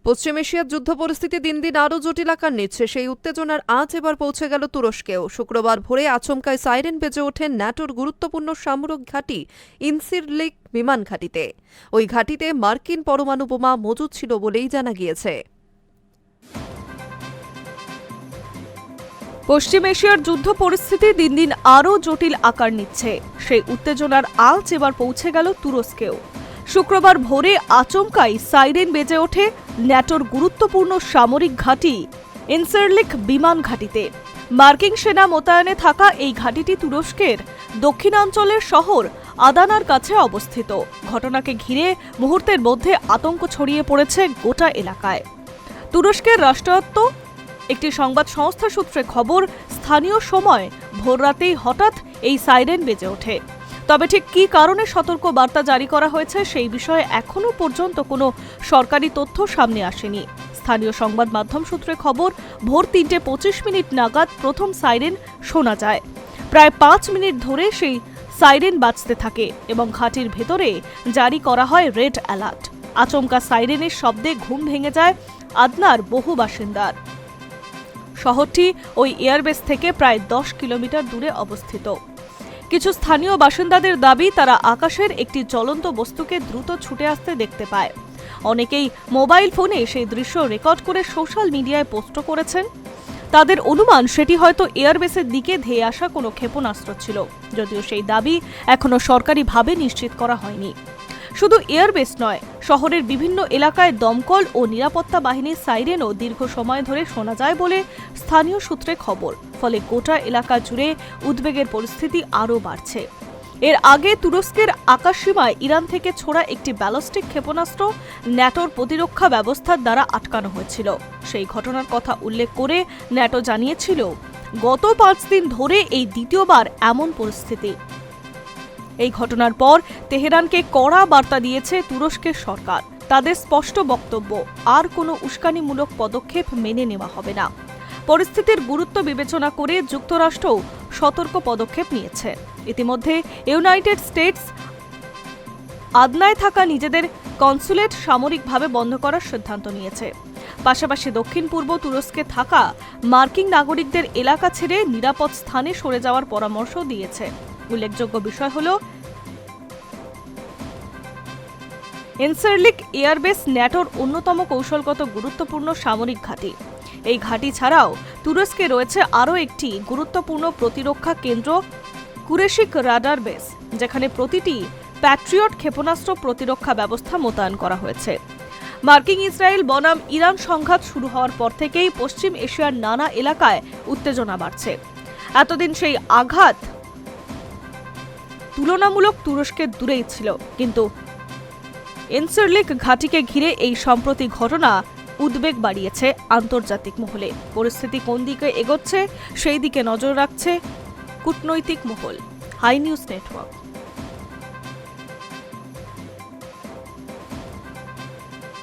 পশ্চিম এশিয়ার যুদ্ধ পরিস্থিতি দিন দিন আরও জটিল আকার নিচ্ছে। সেই উত্তেজনার আঁচ এবার পৌঁছে গেল তুরস্কেও। শুক্রবার ভোরে আচমকায় সাইরেন বেজে ওঠে ন্যাটোর গুরুত্বপূর্ণ সামরিক ঘাঁটি ইনসিরলিক বিমান ঘাঁটিতে। ওই ঘাঁটিতে মার্কিন পরমাণু বোমা মজুদ ছিল বলেই জানা গিয়েছে। পশ্চিম এশিয়ার যুদ্ধ পরিস্থিতি দিন দিন আরও জটিল আকার নিচ্ছে। সেই উত্তেজনার আঁচ এবার পৌঁছে গেল তুরস্কেও। শুক্রবার ভোরে আচমকাই সাইরেন বেজে ওঠে ন্যাটোর গুরুত্বপূর্ণ সামরিক ঘাঁটি ইনসিরলিক বিমান ঘাঁটিতে। মার্কিন সেনা মোতায়েনে থাকা এই ঘাঁটিটি তুরস্কের দক্ষিণাঞ্চলের শহর আদানার কাছে অবস্থিত। ঘটনাকে ঘিরে মুহূর্তের মধ্যে আতঙ্ক ছড়িয়ে পড়েছে গোটা এলাকায়। তুরস্কের রাষ্ট্রায়ত্ত একটি সংবাদ সংস্থা সূত্রে খবর, স্থানীয় সময় ভোররাতেই হঠাৎ এই সাইরেন বেজে ওঠে। তবে ঠিক কী কারণে সতর্ক বার্তা জারি করা হয়েছে সেই বিষয়ে এখনও পর্যন্ত কোনো সরকারি তথ্য সামনে আসেনি। স্থানীয় সংবাদ মাধ্যম সূত্রে খবর, ভোর ৩:২৫ নাগাদ প্রথম সাইরেন শোনা যায়। প্রায় ৫ মিনিট ধরে সেই সাইরেন বাজতে থাকে এবং ঘাঁটির ভেতরে জারি করা হয় রেড অ্যালার্ট। আচমকা সাইরেনের শব্দে ঘুম ভেঙে যায় আদনার বহু বাসিন্দার। শহরটি ওই এয়ারবেস থেকে প্রায় ১০ কিলোমিটার দূরে অবস্থিত। কিছু স্থানীয় বাসিন্দাদের দাবি, তারা আকাশের একটি জ্বলন্ত বস্তুকে দ্রুত ছুটে আসতে দেখতে পায়। অনেকেই মোবাইল ফোনে সেই দৃশ্য রেকর্ড করে সোশ্যাল মিডিয়ায় পোস্ট করেছেন। তাদের অনুমান সেটি হয়তো এয়ারবেসের দিকে ধেয়ে আসা কোনো ক্ষেপণাস্ত্র ছিল, যদিও সেই দাবি এখনো সরকারিভাবে নিশ্চিত করা হয়নি। শুধু এয়ারবেস নয়, শহরের বিভিন্ন এলাকায় দমকল ও নিরাপত্তা বাহিনীর সাইরেনও দীর্ঘ সময় ধরে শোনা যায় বলে স্থানীয় সূত্রে খবর। ফলে গোটা এলাকা জুড়ে উদ্বেগের পরিস্থিতি আরও বাড়ছে। এর আগে তুরস্কের আকাশসীমায় ইরান থেকে ছোড়া একটি ব্যালিস্টিক ক্ষেপণাস্ত্র ন্যাটোর প্রতিরক্ষা ব্যবস্থার দ্বারা আটকানো হয়েছিল। সেই ঘটনার কথা উল্লেখ করে ন্যাটো জানিয়েছিল, গত ৫ দিন ধরে এই দ্বিতীয়বার এমন পরিস্থিতি। এই ঘটনার পর তেহরানকে কড়া বার্তা দিয়েছে তুরস্কের সরকার। তাদের স্পষ্ট বক্তব্য, আর কোনো উস্কানিমূলক পদক্ষেপ মেনে নেওয়া হবে না। পরিস্থিতির গুরুত্ব বিবেচনা করে যুক্তরাষ্ট্রও সতর্ক পদক্ষেপ নিয়েছে। ইতিমধ্যে ইউনাইটেড স্টেটস আদনায় থাকা নিজেদের কনসুলেট সামরিকভাবে বন্ধ করার সিদ্ধান্ত নিয়েছে। পাশাপাশি দক্ষিণ পূর্ব তুরস্কে থাকা মার্কিন নাগরিকদের এলাকা ছেড়ে নিরাপদ স্থানে সরে যাওয়ার পরামর্শ দিয়েছে। উল্লেখযোগ্য বিষয় হল, ইনসিরলিক এয়ারবেস ন্যাটোর অন্যতম কৌশলগত গুরুত্বপূর্ণ সামরিক ঘাঁটি। এই ঘাঁটি ছাড়াও তুরস্কে রয়েছে আরও একটি গুরুত্বপূর্ণ প্রতিরক্ষা কেন্দ্র, কুরেশিক রাডার বেস, যেখানে প্রতিটি প্যাট্রিয়ট ক্ষেপণাস্ত্র প্রতিরক্ষা ব্যবস্থা মোতায়েন করা হয়েছে। মার্কিন ইসরায়েল বনাম ইরান সংঘাত শুরু হওয়ার পর থেকেই পশ্চিম এশিয়ার নানা এলাকায় উত্তেজনা বাড়ছে। এতদিন সেই আঘাত তুলনামূলক তুরস্কের দূরেই ছিল, কিন্তু ইনসিরলিক ঘাঁটিকে ঘিরে এই সম্প্রতি ঘটনা উদ্বেগ বাড়িয়েছে আন্তর্জাতিক মহলে। পরিস্থিতি কোন দিকে এগোচ্ছে সেই দিকে নজর রাখছে কূটনৈতিক মহল। High news network.